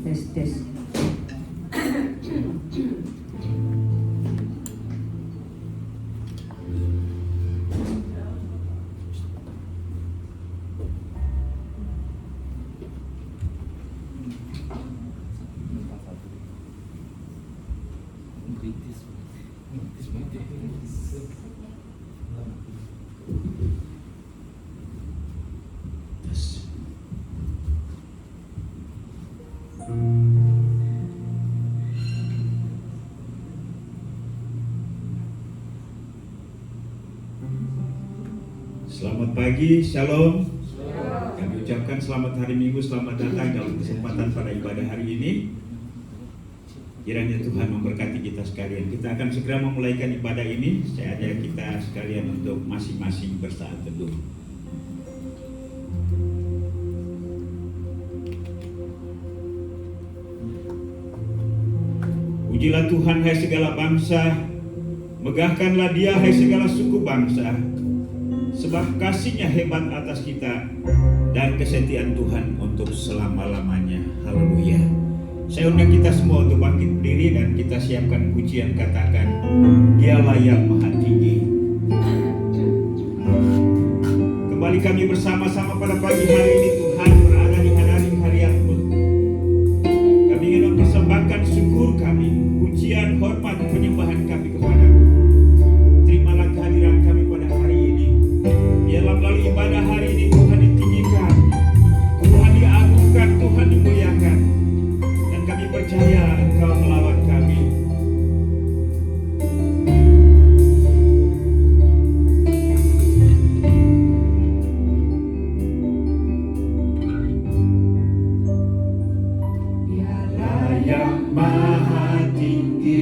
Tes tes. Selamat pagi, Shalom. Kami ucapkan selamat hari Minggu, selamat datang dalam kesempatan pada ibadah hari ini. Kiranya Tuhan memberkati kita sekalian. Kita akan segera memulaikan ibadah ini. Saya ajak kita sekalian untuk masing-masing bersaat teduh. Pujilah Tuhan hai segala bangsa, megahkanlah Dia hai segala suku bangsa. Sebab kasih-Nya hebat atas kita dan kesetiaan Tuhan untuk selama-lamanya. Haleluya. Saya undang kita semua untuk bangkit berdiri dan kita siapkan pujian, katakan, Dialah yang maha tinggi. Kembali kami bersama-sama pada pagi hari ini. Tuhan berada di hadirat-Mu. Kami ingin mempersembahkan syukur kami, pujian, hormat, penyembahan kami kepada-Mu. Terimalah kehadiran kami pada hari ini. Biarlah melalui ibadah hari ini Tuhan ditinggikan, Tuhan diagungkan, Tuhan dimuliakan. Dan kami percaya Engkau melawat kami. Dialah yang maha tinggi,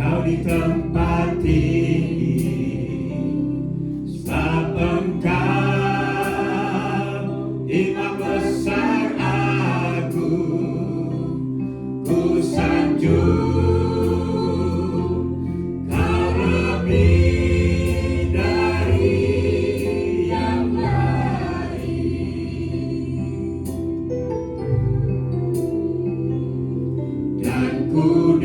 Kau di tempat ini, sebab Engkau Imam besar agung. Ku sanjung Kau lebih dari yang lain, dan ku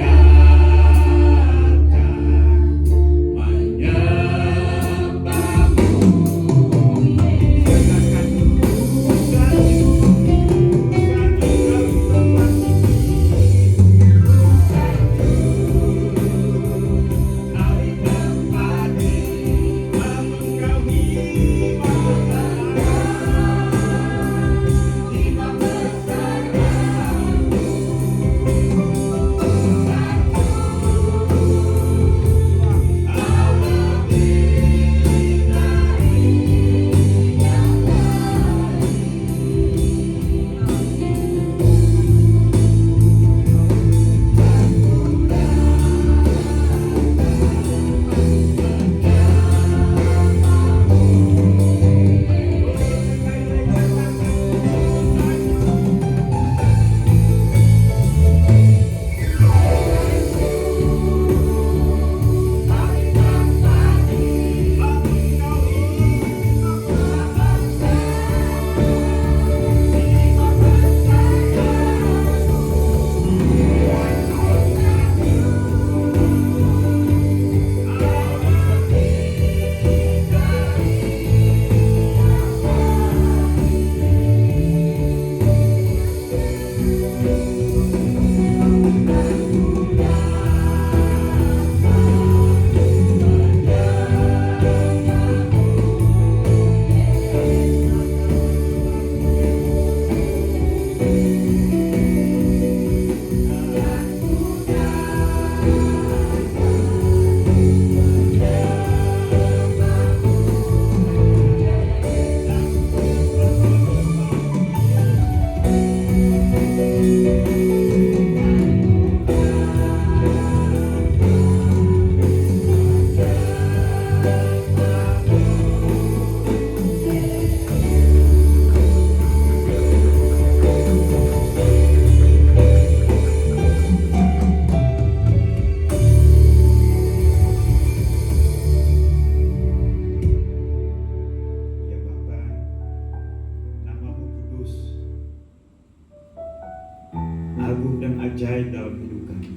agung dan ajaib dalam hidup kami.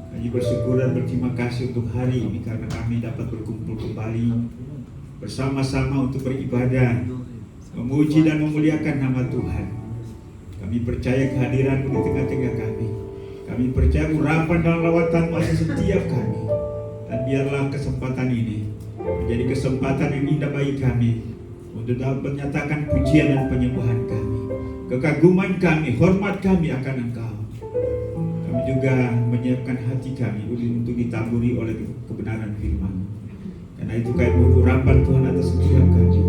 Kami bersyukur dan berterima kasih untuk hari ini karena kami dapat berkumpul kembali bersama-sama untuk beribadah, memuji dan memuliakan nama Tuhan. Kami percaya kehadiran di tengah-tengah kami. Kami percaya urapan dan rawatan masih setiap kami. Dan biarlah kesempatan ini menjadi kesempatan yang indah bagi kami untuk dapat menyatakan pujian dan penyembahan kami, kekaguman kami, hormat kami akan Engkau. Kami juga menyiapkan hati kami untuk ditaburi oleh kebenaran firman. Karena itu kami mohon urapan Tuhan atas setiap kami.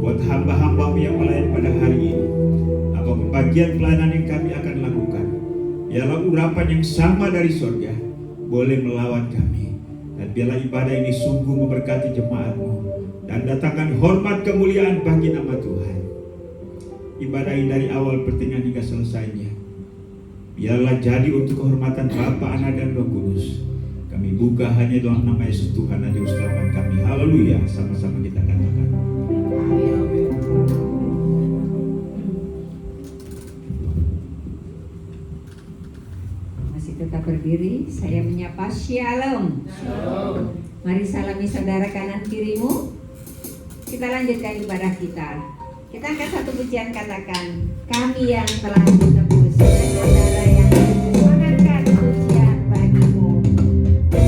Buat hamba-hamba-Mu yang melayani pada hari ini, apapun bagian pelayanan yang kami akan lakukan, biarlah urapan yang sama dari surga boleh melawat kami. Dan biarlah ibadah ini sungguh memberkati jemaat-Mu dan datangkan hormat kemuliaan bagi nama Tuhan. Ibadah ini dari awal pertengahan hingga selesainya, biarlah jadi untuk kehormatan Bapa, Anak dan Roh Kudus. Kami buka hanya dalam nama Yesus Tuhan dan Juru Selamat kami. Haleluya. Sama-sama kita katakan. Masih tetap berdiri, saya menyapa Shalom. Shalom. Mari salami saudara kanan kirimu. Kita lanjutkan ibadah kita. Kita angkat satu pujian, katakan, kami yang telah ditebus. Saudara yang mengangkat pujian bagimu. Pujian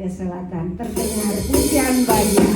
ke selatan terdengar hujan badai.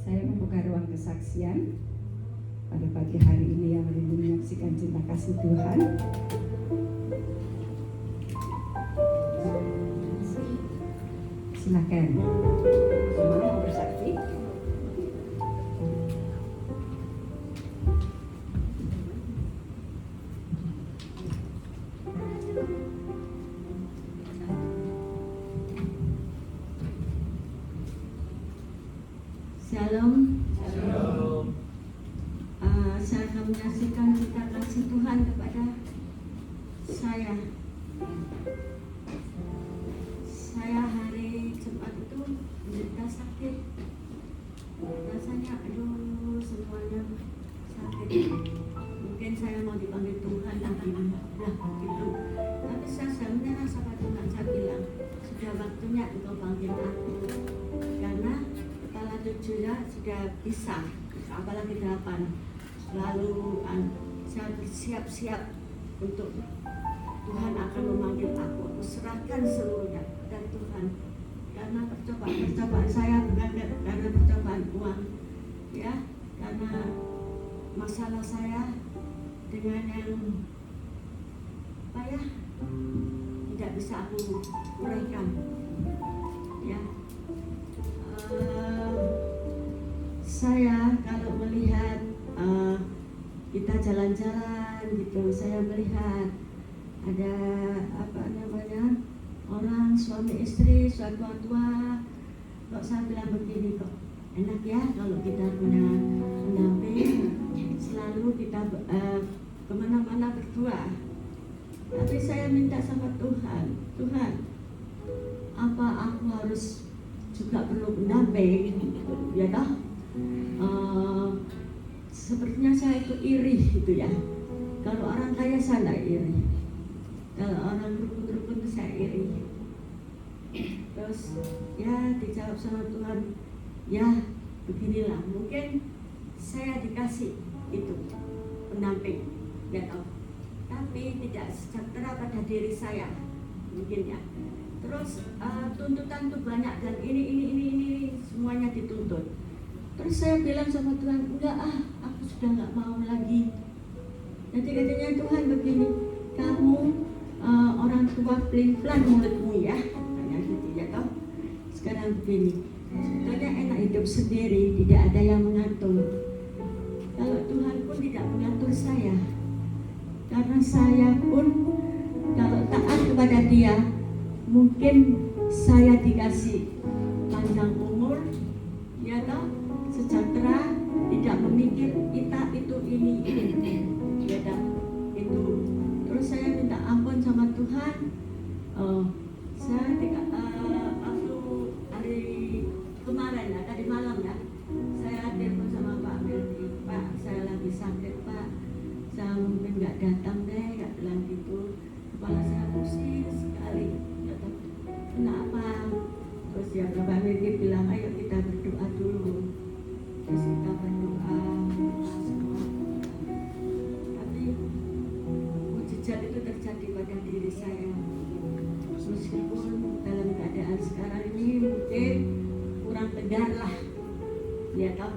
Saya membuka ruang kesaksian pada pagi hari ini yang rindu menyaksikan cinta kasih Tuhan. Silakan. Semua mau bersaksi? Shalom. Saya akan menyaksikan cinta kasih Tuhan kepada saya. Saya hari Jumat itu menderita sakit. Rasanya aduh semuanya sakit. Mungkin saya mau dipanggil Tuhan lagi gitu. Tapi saya menyerah sama Tuhan. Saya bilang sudah waktunya engkau panggil aku. Karena kepala 7 sudah bisa, apalagi 8. Lalu saya bersiap-siap untuk Tuhan akan memanggil aku. Aku serahkan seluruhnya kepada Tuhan. Karena percobaan saya bukan karena percobaan uang, ya, karena masalah saya dengan yang apa ya, tidak bisa aku uraikan, ya. Saya kalau melihat kita jalan-jalan gitu, saya melihat ada apa namanya orang suami istri suatu tua. Kok saya bilang begini kok, enak ya kalau kita punya pendamping, selalu kita kemana-mana berdua. Tapi saya minta sama Tuhan, Tuhan, apa aku harus juga perlu pendamping? Ya toh, sepertinya saya itu iri gitu ya. Kalau orang kaya saya tidak iri, kalau orang rukun-rukun itu saya iri. Terus ya dijawab sama Tuhan, ya beginilah, mungkin saya dikasih itu pendamping, ya toh, tapi tidak sejahtera pada diri saya mungkin ya. Terus tuntutan itu banyak dan ini semuanya dituntut. Terus saya bilang sama Tuhan, enggak aku sudah nggak mau lagi. Jadi katanya Tuhan begini, kamu orang tua pelin-pelan mulutmu ya, kayak gitu ya toh. Sekarang begini, sebetulnya enak hidup sendiri, tidak ada yang mengatur. Kalau Tuhan pun tidak mengatur saya, karena saya pun kalau taat kepada Dia, mungkin saya dikasih panjang umur, ya toh, sejahtera, tidak memikir kita itu ini, ya toh, itu. Terus saya minta ampun sama Tuhan. Saya waktu hari kemarin ya, tadi malam ya, saya telepon sama Pak Melki, Pak, saya lagi sakit Pak, saya mungkin nggak datang deh, nggak bilang gitu. Kepala saya pusing sekali. Kenapa? Terus ya Bapak Melki bilang, ayo kita berdoa dulu. Terus kita berdoa semua. Tapi mujizat itu terjadi pada diri saya. Meskipun dalam keadaan sekarang ini mungkin kurang tegar lah, ya toh,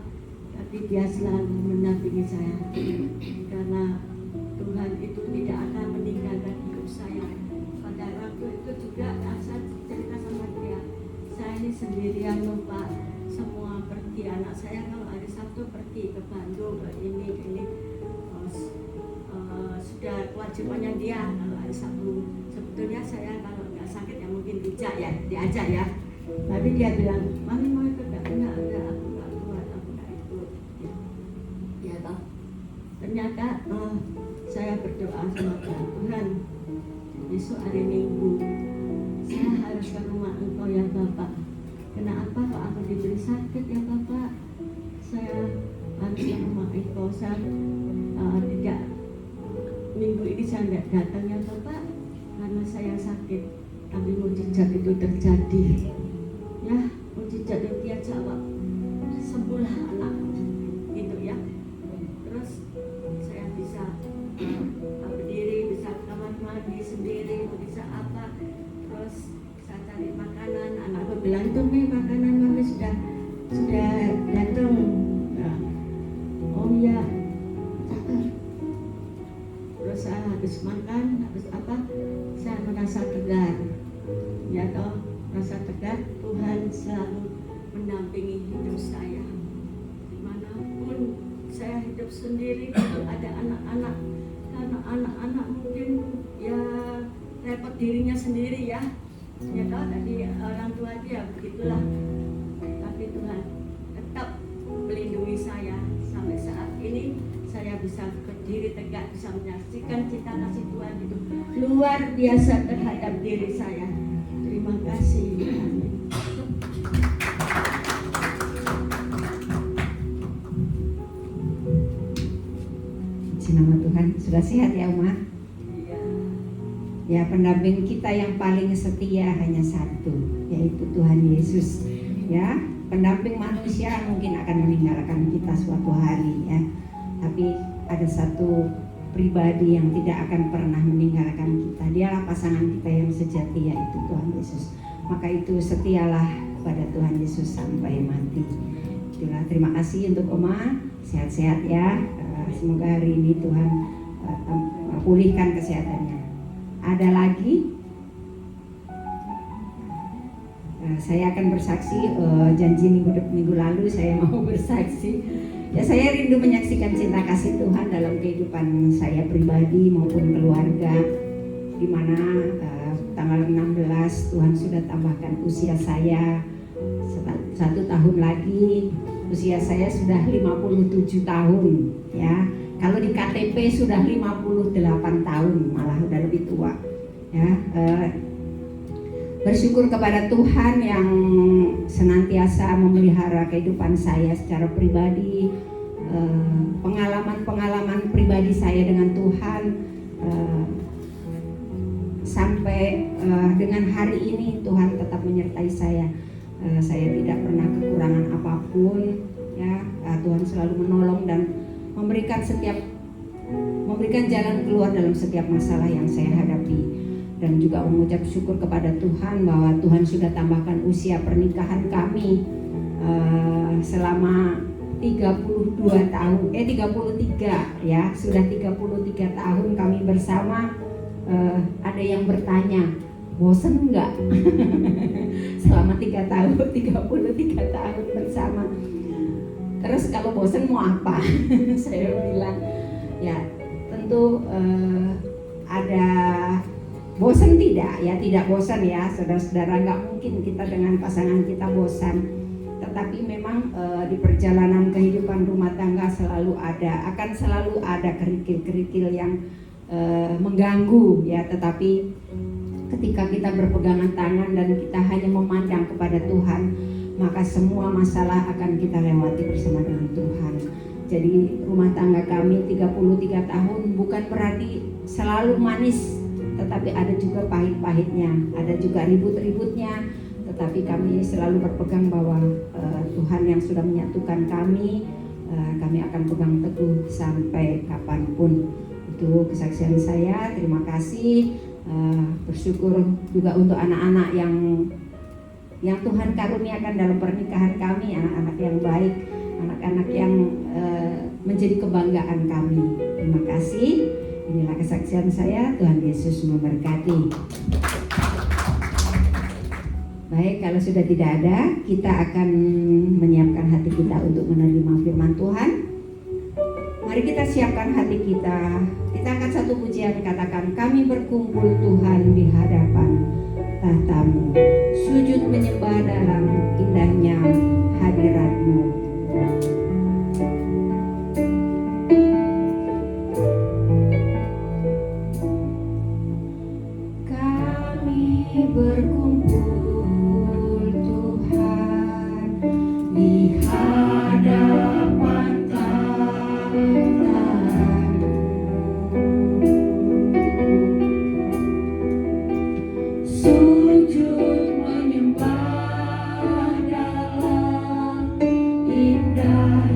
tapi Dia selalu mendampingi saya. Karena Tuhan itu tidak akan meninggalkan hidup saya. Pada waktu itu juga saya cerita sama dia, saya ini sendirian lupa semua pergi. Anak saya kalau hari Sabtu pergi ke Bandung, ke ini sudah kewajibannya dia kalau hari Sabtu. Sebetulnya saya kalau nggak sakit ya mungkin diajak ya. Tapi dia bilang, mami mau ikut nggak? Enggak, aku nggak kuat, aku nggak ikut. Ya toh. Ternyata saya berdoa sama Tuhan, besok hari Minggu saya harus ke rumah Engkau ya Bapak. Kenapa kok aku diberi sakit ya Bapak? Saya harus ke rumah Engkau. Saya tidak, minggu ini saya tidak datang ya Bapak karena saya sakit. Tapi mujizat itu terjadi. Ya, mujizat itu Dia jawab, sembuhlah anakku, gitu ya. Terus saya bisa berdiri, bisa ke kamar mandi sendiri, bisa apa. Terus saya cari makanan, anakku bilang itu makanan mami sudah datang. Nah, oh iya. Terus saya habis makan, habis apa, saya merasa tegar, ya toh, merasa tegar. Tuhan selalu mendampingi hidup saya dimanapun saya hidup sendiri. Kalau ada anak-anak, karena anak-anak mungkin ya repot dirinya sendiri ya toh, tadi orang tua dia begitulah. Tapi Tuhan tetap melindungi saya sampai saat ini. Saya bisa berdiri tegak, bisa menyaksikan cinta kasih Tuhan itu luar biasa terhadap diri saya. Terima kasih. Amin. Nama Tuhan. Sudah sehat ya Uma? Iya. Ya, pendamping kita yang paling setia hanya satu, yaitu Tuhan Yesus. Ya, pendamping manusia mungkin akan meninggalkan kita suatu hari ya. Tapi ada satu pribadi yang tidak akan pernah meninggalkan kita. Dialah pasangan kita yang sejati, yaitu Tuhan Yesus. Maka itu setialah kepada Tuhan Yesus sampai mati. Itulah, terima kasih untuk Oma. Sehat-sehat ya. Semoga hari ini Tuhan pulihkan kesehatannya. Ada lagi? Saya akan bersaksi. Janji minggu lalu saya mau bersaksi. Ya, saya rindu menyaksikan cinta kasih Tuhan dalam kehidupan saya pribadi maupun keluarga, di mana tanggal 16 Tuhan sudah tambahkan usia saya 1 tahun lagi usia saya sudah 57 tahun ya. Kalau di KTP sudah 58 tahun, malah udah lebih tua ya. Bersyukur kepada Tuhan yang senantiasa memelihara kehidupan saya secara pribadi, pengalaman-pengalaman pribadi saya dengan Tuhan, sampai dengan hari ini Tuhan tetap menyertai saya. Saya tidak pernah kekurangan apapun ya. Tuhan selalu menolong dan memberikan jalan keluar dalam setiap masalah yang saya hadapi. Dan juga mengucap syukur kepada Tuhan bahwa Tuhan sudah tambahkan usia pernikahan kami selama 33 ya, sudah 33 tahun kami bersama. Ada yang bertanya, bosen enggak? Selama 33 tahun bersama. Terus kalau bosen mau apa? Saya bilang ya tentu ada bosan tidak ya, tidak bosan ya saudara-saudara, nggak mungkin kita dengan pasangan kita bosan. Tetapi memang di perjalanan kehidupan rumah tangga akan selalu ada kerikil-kerikil yang mengganggu ya. Tetapi ketika kita berpegangan tangan dan kita hanya memandang kepada Tuhan, maka semua masalah akan kita lewati bersama dengan Tuhan. Jadi rumah tangga kami 33 tahun bukan berarti selalu manis, tetapi ada juga pahit-pahitnya, ada juga ribut-ributnya. Tetapi kami selalu berpegang bahwa Tuhan yang sudah menyatukan kami akan pegang teguh sampai kapanpun. Itu kesaksian saya. Terima kasih. Bersyukur juga untuk anak-anak yang Tuhan karuniakan dalam pernikahan kami, anak-anak yang baik, anak-anak yang menjadi kebanggaan kami. Terima kasih. Inilah kesaksian saya. Tuhan Yesus memberkati. Baik, kalau sudah tidak ada, kita akan menyiapkan hati kita untuk menerima firman Tuhan. Mari kita siapkan hati kita. Kita akan satu pujian katakan, kami berkumpul Tuhan di hadapan tahta-Mu, sujud menyembah dalam indahnya hadirat-Mu. Berkumpul Tuhan di hadapan tahta-Mu, sujud menyembah dalam indah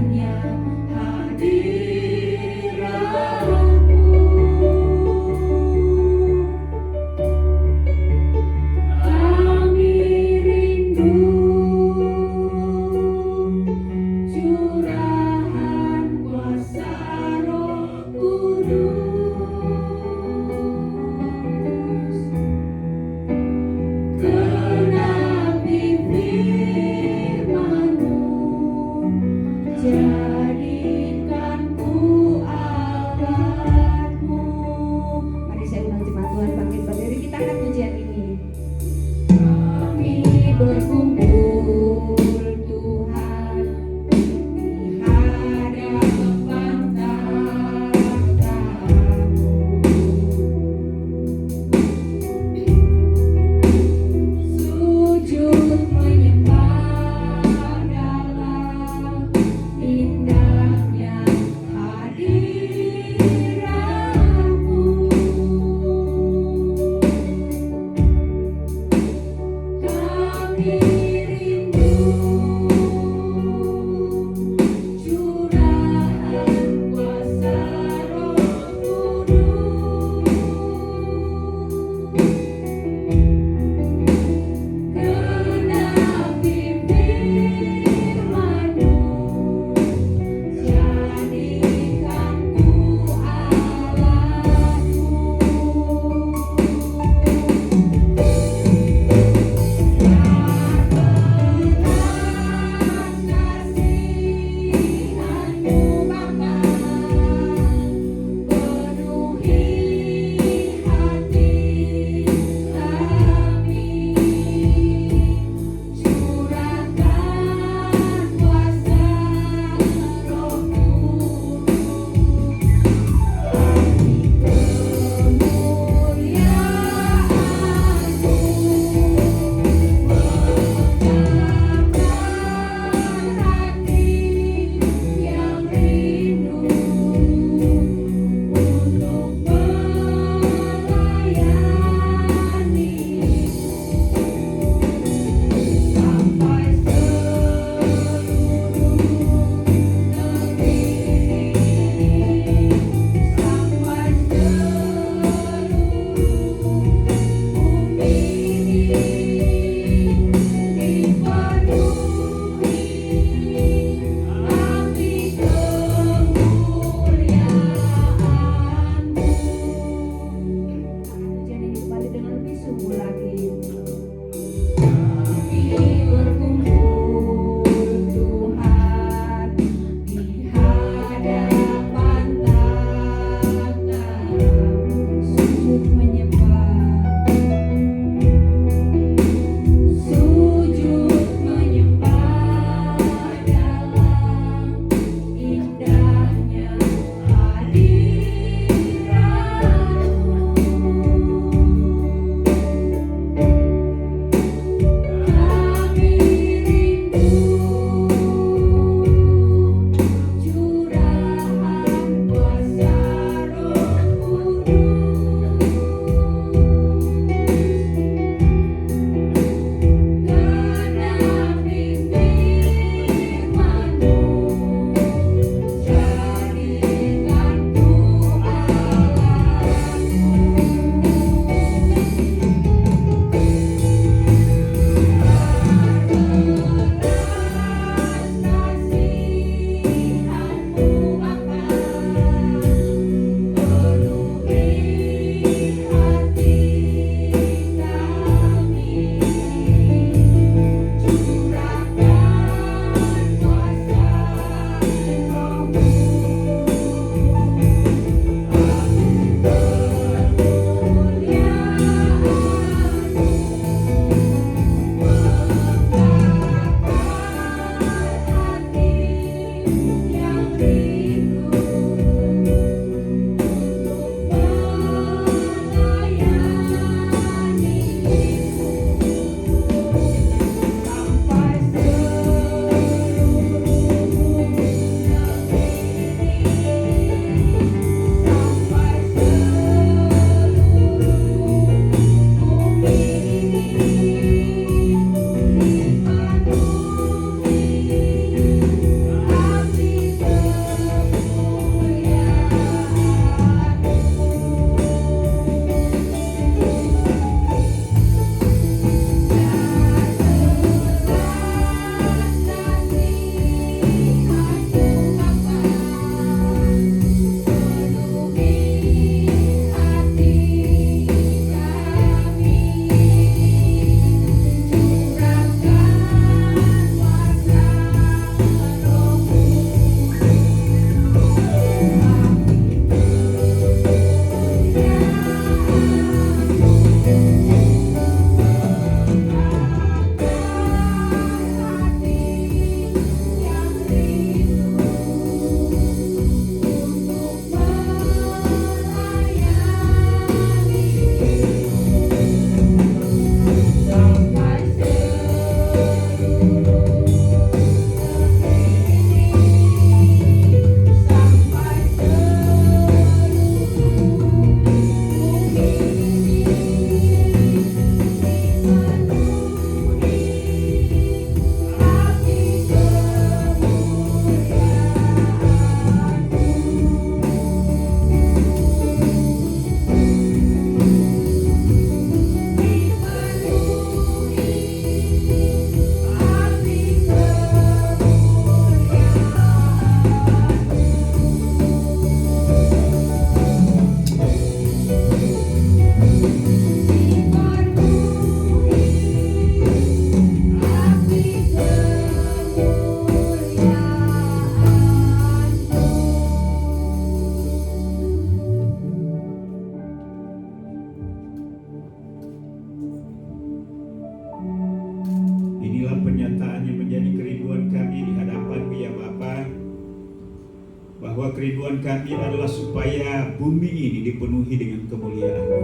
tujuan kami adalah supaya bumi ini dipenuhi dengan kemuliaan-Mu.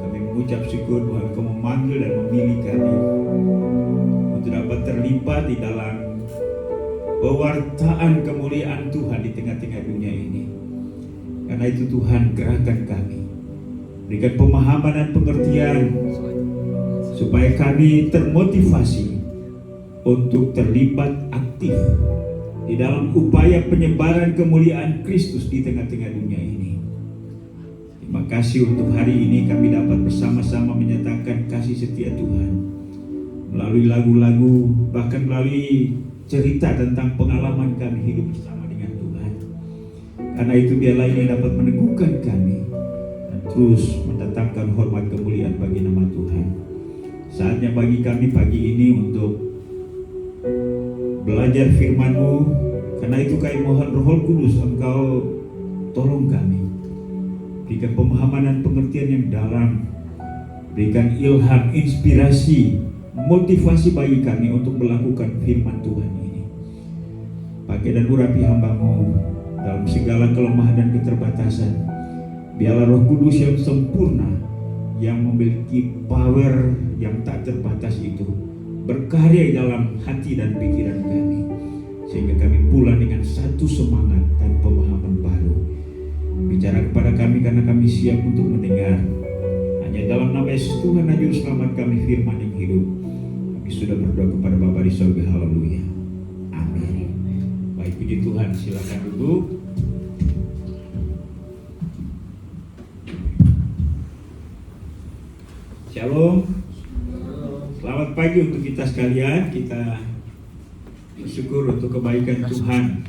Kami mengucap syukur Tuhan Kau memanggil dan memilih kami untuk dapat terlibat di dalam pewartaan kemuliaan Tuhan di tengah-tengah dunia ini. Karena itu Tuhan, gerakan kami, berikan pemahaman dan pengertian supaya kami termotivasi untuk terlibat aktif di dalam upaya penyebaran kemuliaan Kristus di tengah-tengah dunia ini. Terima kasih untuk hari ini kami dapat bersama-sama menyatakan kasih setia Tuhan melalui lagu-lagu, bahkan melalui cerita tentang pengalaman kami hidup bersama dengan Tuhan. Karena itu biarlah ini dapat meneguhkan kami dan terus mendatangkan hormat kemuliaan bagi nama Tuhan. Saatnya bagi kami pagi ini untuk belajar firman-Mu. Karena itu kami mohon Roh Kudus Engkau tolong kami, berikan pemahaman dan pengertian yang dalam, berikan ilham, inspirasi, motivasi bagi kami untuk melakukan firman Tuhan ini. Pakai dan urapi hamba-Mu dalam segala kelemahan dan keterbatasan. Biarlah Roh Kudus yang sempurna, yang memiliki power yang tak terbatas itu berkarya dalam hati dan pikiran kami, sehingga kami pulang dengan satu semangat dan pemahaman baru. Bicara kepada kami karena kami siap untuk mendengar. Hanya dalam nama Yesus Tuhan dan Juru Selamat kami, firman yang hidup, kami sudah berdoa kepada Bapa di surga. Haleluya. Amin. Baik, puji Tuhan, silakan duduk. Shalom. Selamat pagi untuk kita sekalian. Kita bersyukur untuk kebaikan Tuhan